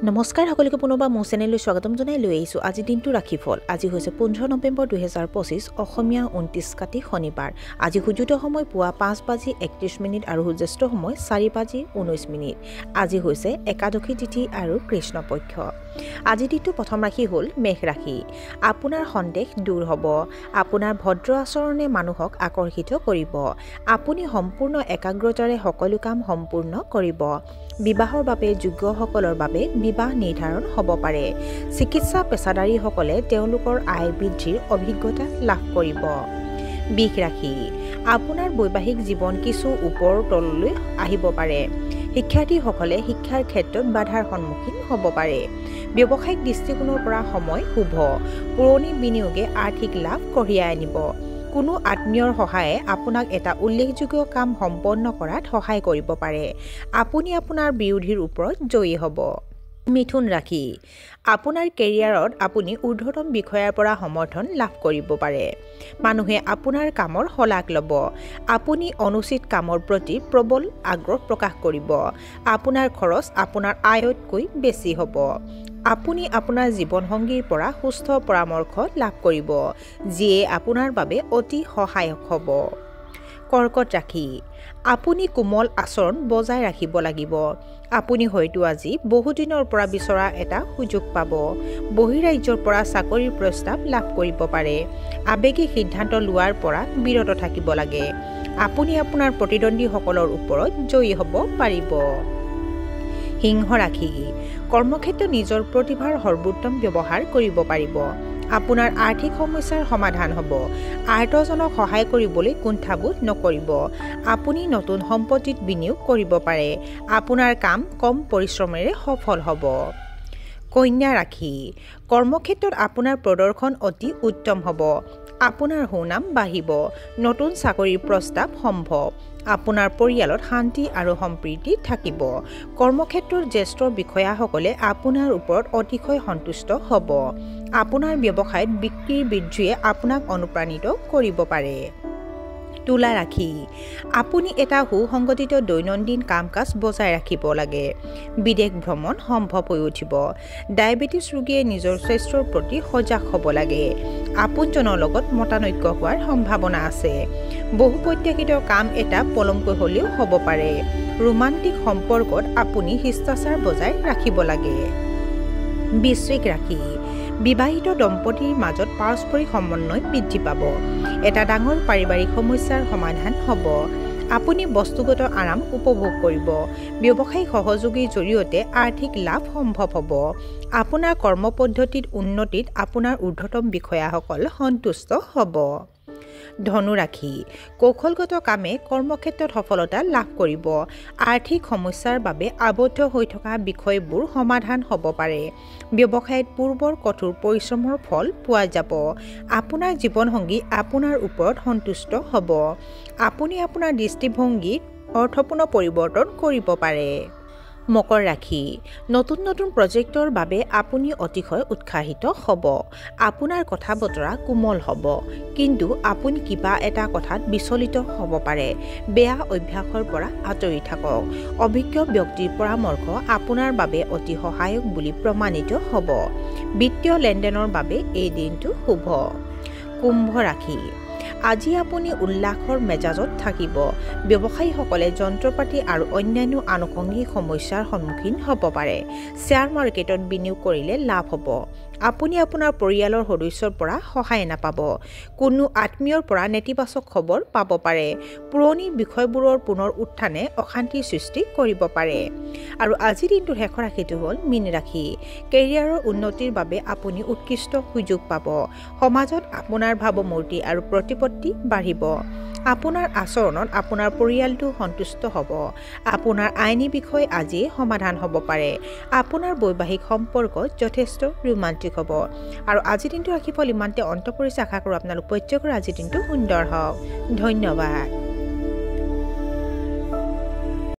নমস্কাৰ সকলোকে পুনৰবাৰ মোৰ চেনেললৈ স্বাগতম জনাই লৈ আহিছোঁ আজি দিনটো ৰাশিফল আজি হৈছে 15 নৱেম্বৰ 2025 অসমীয়া 29 কাতি শনিবাৰ আজি সূৰ্যোদয় সময় পুৱা 5:31 আৰু সূৰ্যাস্ত সময় 4:19 আজি হৈছে একাদশী তিথি আৰু কৃষ্ণ পক্ষ আজি দিনটো প্ৰথম ৰাশি হ'ল মেঘ ৰাশি আপোনাৰ সন্দেহ দূৰ হ'ব আপোনাৰ ভদ্ৰ আচৰণে মানুহক আকৰ্ষিত কৰিব আপুনি সম্পূৰ্ণ একাগ্ৰতাৰে সকলো কাম সম্পূৰ্ণ কৰিব বিবাহৰ বাবে যোগ্যসকলৰ বাবে বিবাহ নিৰ্ধাৰণ হ'ব পাৰে চিকিৎসা পেছাদাৰীসকলে তেওঁলোকৰ আয় বৃদ্ধিৰ অভিজ্ঞতা লাভ কৰিব বিষ ৰাশি আপোনাৰ বৈবাহিক জীৱন কিছু ওপৰ তললৈ আহিব পাৰে শিক্ষাৰ্থীসকলে শিক্ষাৰ ক্ষেত্ৰত বাধাৰ সন্মুখীন হ'ব পাৰে ব্যৱসায়িক দৃষ্টিকোণৰ পৰা সময় শুভ পুৰণি বিনিয়োগে আৰ্থিক লাভ কঢ়িয়াই আনিব কোনো আত্মীয়ৰ সহায়ে আপোনাক এটা উল্লেখযোগ্য কাম সম্পন্ন কৰাত সহায় কৰিব পাৰে আপুনি আপোনাৰ বিৰোধীৰ ওপৰত জয়ী হ'ব মিথুন ৰাশি আপোনাৰ কেৰিয়াৰত আপুনি ঊৰ্ধ্বতম বিষয়াৰ পৰা সমৰ্থন লাভ কৰিব পাৰে মানুহে আপোনাৰ কামৰ শলাগ ল'ব আপুনি অনুচিত কামৰ প্ৰতি প্ৰবল আগ্ৰহ প্ৰকাশ কৰিব আপোনাৰ খৰচ আপোনাৰ আয়তকৈ বেছি হ'ব আপুনি আপোনাৰ জীৱনসংগীৰ পৰা সুস্থ পৰামৰ্শ লাভ কৰিব যিয়ে আপোনাৰ বাবে অতি সহায়ক হ'ব কৰ্কট ৰাশি আপুনি কোমল আচৰণ বজাই ৰাখিব লাগিব আপুনি হয়তো আজি বহুদিনৰ পৰা বিচৰা এটা সুযোগ পাব বহিৰাজ্যৰ পৰা চাকৰিৰ প্ৰস্তাৱ লাভ কৰিব পাৰে আৱেগিক সিদ্ধান্ত লোৱাৰ পৰা বিৰত থাকিব লাগে আপুনি আপোনাৰ প্ৰতিদ্বন্দ্বীসকলৰ ওপৰত জয়ী হ'ব পাৰিব সিংহ ৰাশি কৰ্মক্ষেত্ৰত নিজৰ প্ৰতিভাৰ সৰ্বোত্তম ব্যৱহাৰ কৰিব পাৰিব আপোনাৰ আৰ্থিক সমস্যাৰ সমাধান হ'ব আৰ্তজনক সহায় কৰিবলৈ কুণ্ঠাবোধ নকৰিব আপুনি নতুন সম্পত্তিত বিনিয়োগ কৰিব পাৰে আপোনাৰ কাম কম পৰিশ্ৰমেৰে সফল হ'ব কন্যা ৰাশি কৰ্মক্ষেত্ৰত আপোনাৰ প্ৰদৰ্শন অতি উত্তম হ'ব আপোনাৰ সুনাম বাঢ়িব নতুন চাকৰিৰ প্ৰস্তাৱ সম্ভৱ আপোনাৰ পৰিয়ালত শান্তি আৰু সম্প্ৰীতি থাকিব কৰ্মক্ষেত্ৰৰ জ্যেষ্ঠ বিষয়াসকলে আপোনাৰ ওপৰত অতিশয় সন্তুষ্ট হ'ব আপোনাৰ ব্যৱসায়ত বিক্ৰীৰ বৃদ্ধিয়ে আপোনাক অনুপ্ৰাণিত কৰিব পাৰে তুলা ৰাশি আপুনি এটা সুসংগঠিত দৈনন্দিন কাম-কাজ বজাই ৰাখিব লাগে বিদেশ ভ্ৰমণ সম্ভৱ হৈ উঠিব ডায়েবেটিছ ৰোগীয়ে নিজৰ স্বাস্থ্যৰ প্ৰতি সজাগ হ'ব লাগে আপোনজনৰ লগত মতানৈক্য হোৱাৰ সম্ভাৱনা আছে বহু প্ৰত্যাশিত কাম এটা পলমকৈ হ'লেও হ'ব পাৰে ৰোমান্টিক সম্পৰ্কত আপুনি শিষ্টাচাৰ বজাই ৰাখিব লাগে বৃশ্চিক ৰাশি বিবাহিত দম্পতীৰ মাজত পাৰস্পৰিক সমন্বয় বৃদ্ধি পাব এটা ডাঙৰ পাৰিবাৰিক সমস্যাৰ সমাধান হ'ব আপুনি বস্তুগত আৰাম উপভোগ কৰিব ব্যৱসায়িক সহযোগীৰ জৰিয়তে আৰ্থিক লাভ সম্ভৱ হ'ব আপোনাৰ কৰ্মপদ্ধতিত উন্নতিত আপোনাৰ ঊৰ্ধ্বতম বিষয়াসকল সন্তুষ্ট হ'ব ধনু ৰাশি কৌশলগত কামে কৰ্মক্ষেত্ৰত সফলতা লাভ কৰিব আৰ্থিক সমস্যাৰ বাবে আবদ্ধ হৈ থকা বিষয়বোৰ সমাধান হ'ব পাৰে ব্যৱসায়ত পূৰ্বৰ কঠোৰ পৰিশ্ৰমৰ ফল পোৱা যাব আপোনাৰ জীৱনসংগী আপোনাৰ ওপৰত সন্তুষ্ট হ'ব আপুনি আপোনাৰ দৃষ্টিভংগীত অৰ্থপূৰ্ণ পৰিৱৰ্তন কৰিব পাৰে মকৰ ৰাশি নতুন নতুন প্ৰজেক্টৰ বাবে আপুনি অতিশয় উৎসাহিত হ'ব আপোনাৰ কথা বতৰা কোমল হ'ব কিন্তু আপুনি কিবা এটা কথাত বিচলিত হ'ব পাৰে বেয়া অভ্যাসৰ পৰা আঁতৰি থাকক অভিজ্ঞ ব্যক্তিৰ পৰামৰ্শ আপোনাৰ বাবে অতি সহায়ক বুলি প্ৰমাণিত হ'ব বিত্তীয় লেনদেনৰ বাবে এই দিনটো শুভ কুম্ভ ৰাশি আজি আপুনি উল্লাসৰ মেজাজত থাকিব ব্যৱসায়ীসকলে যন্ত্ৰপাতি আৰু অন্যান্য আনুষংগিক সমস্যাৰ সন্মুখীন হ'ব পাৰে শ্বেয়াৰ মাৰ্কেটত বিনিয়োগ কৰিলে লাভ হ'ব আপুনি আপোনাৰ পৰিয়ালৰ সদস্যৰ পৰা সহায় নাপাব কোনো আত্মীয়ৰ পৰা নেতিবাচক খবৰ পাব পাৰে পুৰণি বিষয়বোৰৰ পুনৰ উত্থানে অশান্তিৰ সৃষ্টি কৰিব পাৰে আৰু আজিৰ দিনটোৰ শেষৰ ৰাশিটো হ'ল মীন ৰাশি কেৰিয়াৰৰ উন্নতিৰ বাবে আপুনি উৎকৃষ্ট সুযোগ পাব সমাজত আপোনাৰ ভাৱমূৰ্তি আৰু প্ৰতিপত্তি বাঢ়িব আপোনাৰ আচৰণত আপোনাৰ পৰিয়ালটো সন্তুষ্ট হ'ব আপোনাৰ আইনী বিষয় আজিয়ে সমাধান হ'ব পাৰে আপোনাৰ বৈবাহিক সম্পৰ্ক যথেষ্ট ৰোমান্টিক হ'ব আৰু আজিৰ দিনটো ৰাশিফল ইমানতে অন্ত পৰিছে আশা কৰোঁ আপোনালোক প্ৰত্যেকৰে আজিৰ দিনটো সুন্দৰ হওক ধন্যবাদ